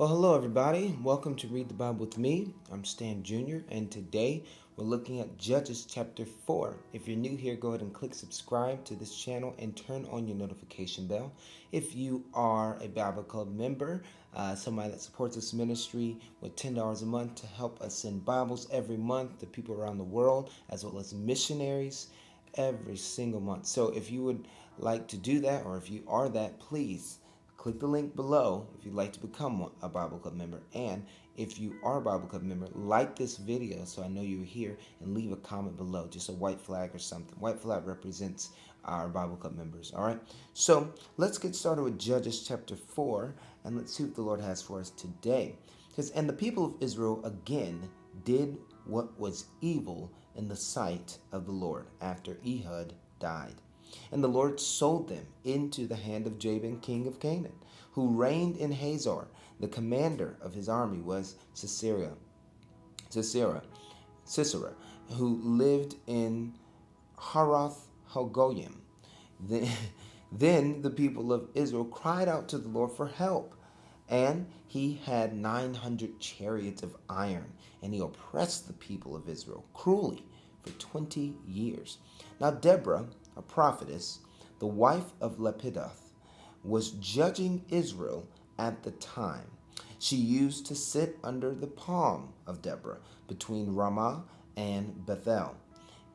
Well, hello everybody. Welcome to Read the Bible with me. I'm Stan Jr. and today we're looking at Judges chapter 4. If you're new here, go ahead and click subscribe to this channel and turn on your notification bell. If you are a Bible Club member, somebody that supports this ministry with $10 a month to help us send Bibles every month to people around the world, as well as missionaries every single month. So if you would like to do that, or if you are that, please click the link below if you'd like to become a Bible Club member. And if you are a Bible Club member, like this video so I know you're here, and leave a comment below, just a white flag or something. White flag represents our Bible Club members, all right? So let's get started with Judges chapter 4, and let's see what the Lord has for us today. It says, "And the people of Israel again did what was evil in the sight of the Lord after Ehud died. And the Lord sold them into the hand of Jabin, king of Canaan, who reigned in Hazor. The commander of his army was Sisera, who lived in Harath Hagoyim. Then the people of Israel cried out to the Lord for help. And he had 900 chariots of iron, and he oppressed the people of Israel cruelly for 20 years. Now Deborah, a prophetess, the wife of Lapidoth, was judging Israel at the time. She used to sit under the palm of Deborah between Ramah and Bethel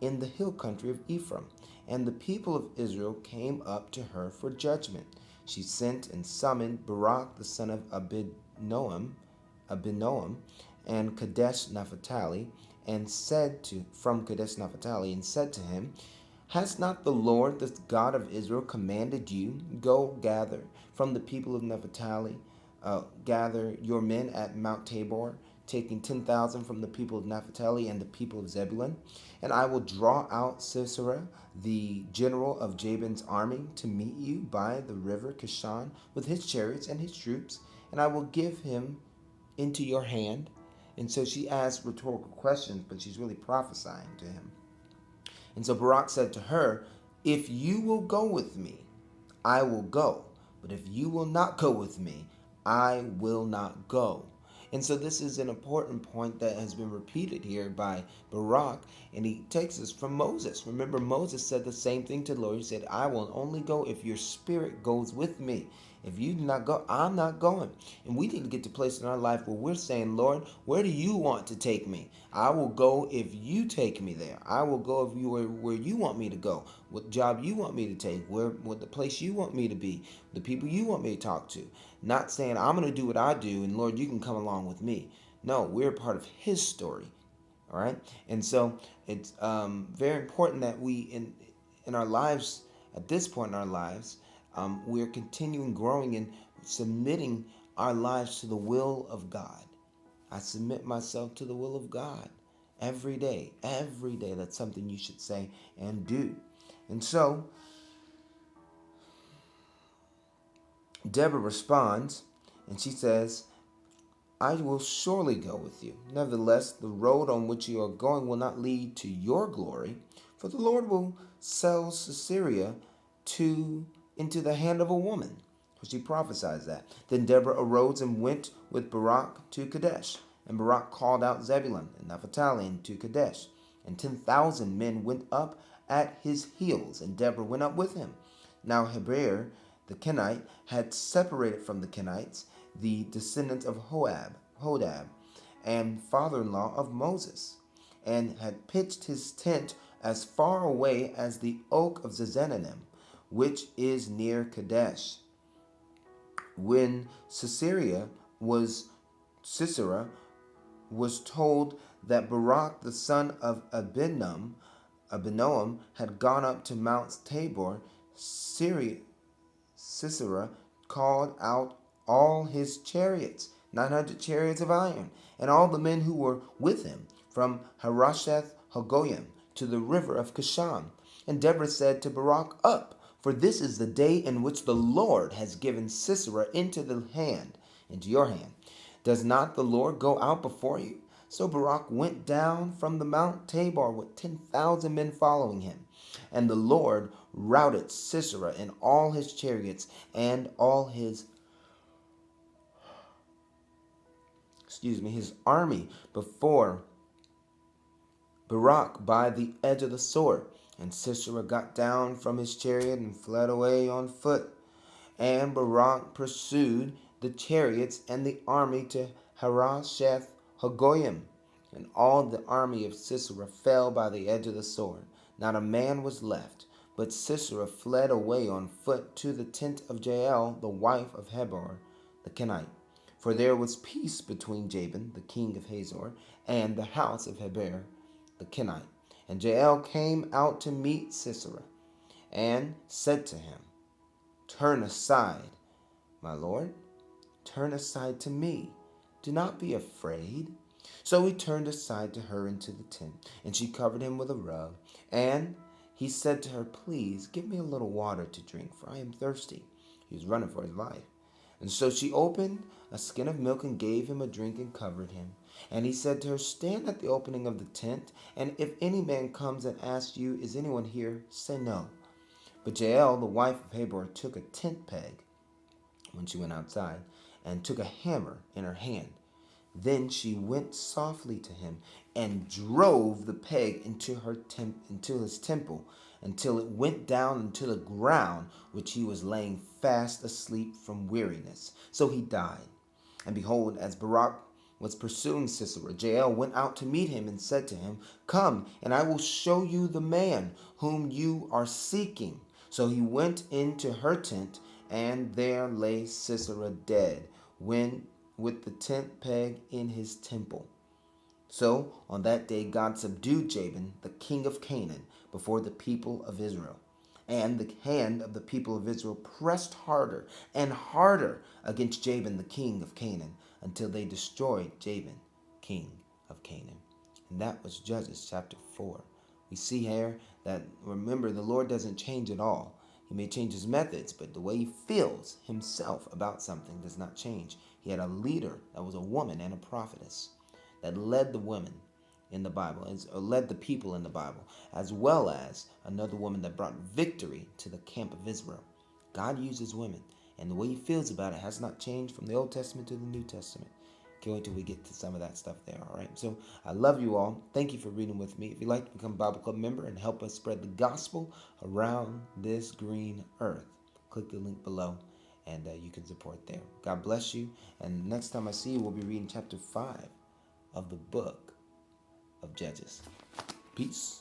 in the hill country of Ephraim. And the people of Israel came up to her for judgment. She sent and summoned Barak the son of Abinoam, and Kadesh Naphtali, and said from Kadesh Naphtali, and said to him, "Has not the Lord, the God of Israel, commanded you, go gather from the people of Naphtali, gather your men at Mount Tabor, taking 10,000 from the people of Naphtali and the people of Zebulun? And I will draw out Sisera, the general of Jabin's army, to meet you by the river Kishon with his chariots and his troops, and I will give him into your hand." And so she asks rhetorical questions, but she's really prophesying to him. And so Barak said to her, "If you will go with me, I will go. But if you will not go with me, I will not go." And so this is an important point that has been repeated here by Barak, and he takes this from Moses. Remember, Moses said the same thing to the Lord. He said, "I will only go if your spirit goes with me. If you do not go, I'm not going." And we need to get to a place in our life where we're saying, "Lord, where do you want to take me? I will go if you take me there. I will go if you where you want me to go, what job you want me to take, what the place you want me to be, the people you want me to talk to." Not saying I'm going to do what I do and Lord, you can come along with me. No, we're part of his story. All right. And so it's very important that we in our lives, at this point in our lives, we're continuing growing and submitting our lives to the will of God. I submit myself to the will of God every day. Every day. That's something you should say and do. And so Deborah responds, and she says, "I will surely go with you. Nevertheless, the road on which you are going will not lead to your glory, for the Lord will sell Sisera into the hand of a woman." For she prophesies that. Then Deborah arose and went with Barak to Kadesh. And Barak called out Zebulun and Naphtali to Kadesh. And 10,000 men went up at his heels, and Deborah went up with him. Now Heber the Kenite had separated from the Kenites, the descendants of Hodab, and father-in-law of Moses, and had pitched his tent as far away as the oak of Zazananim, which is near Kadesh. When Sisera was told that Barak the son of Abinoam had gone up to Mount Tabor, Sisera called out all his chariots, 900 chariots of iron, and all the men who were with him, from Harasheth Hagoyim to the river of Kishon. And Deborah said to Barak, "Up, for this is the day in which the Lord has given Sisera into your hand. Does not the Lord go out before you?" So Barak went down from the Mount Tabor with 10,000 men following him. And the Lord routed Sisera and all his chariots and all his his army before Barak by the edge of the sword. And Sisera got down from his chariot and fled away on foot. And Barak pursued the chariots and the army to Harosheth Hagoyim. And all the army of Sisera fell by the edge of the sword. Not a man was left. But Sisera fled away on foot to the tent of Jael, the wife of Heber the Kenite. For there was peace between Jabin, the king of Hazor, and the house of Heber the Kenite. And Jael came out to meet Sisera, and said to him, Turn aside, my lord, turn aside to me. Do not be afraid. So he turned aside to her into the tent, and she covered him with a rug. And he said to her, Please give me a little water to drink, for I am thirsty. He was running for his life. And so she opened a skin of milk and gave him a drink and covered him. And he said to her, Stand at the opening of the tent, and if any man comes and asks you, Is anyone here? Say no. But Jael, the wife of Heber, took a tent peg when she went outside, and took a hammer in her hand. Then she went softly to him and drove the peg into his temple, until it went down into the ground, which he was laying fast asleep from weariness. So he died. And behold, as Barak was pursuing Sisera, Jael went out to meet him and said to him, Come, and I will show you the man whom you are seeking. So he went into her tent, and there lay Sisera dead, with the tent peg in his temple. So on that day God subdued Jabin, the king of Canaan, before the people of Israel. And the hand of the people of Israel pressed harder and harder against Jabin, the king of Canaan, until they destroyed Jabin, king of Canaan. And that was Judges chapter 4. We see here that, remember, the Lord doesn't change at all. He may change his methods, but the way he feels himself about something does not change. He had a leader that was a woman and a prophetess that led the women in the Bible, or led the people in the Bible, as well as another woman that brought victory to the camp of Israel. God uses women, and the way he feels about it has not changed from the Old Testament to the New Testament. Can't wait till we get to some of that stuff there, all right? So I love you all. Thank you for reading with me. If you'd like to become a Bible Club member and help us spread the gospel around this green earth, click the link below, and you can support there. God bless you, and next time I see you, we'll be reading chapter 5 of the book of Judges. Peace.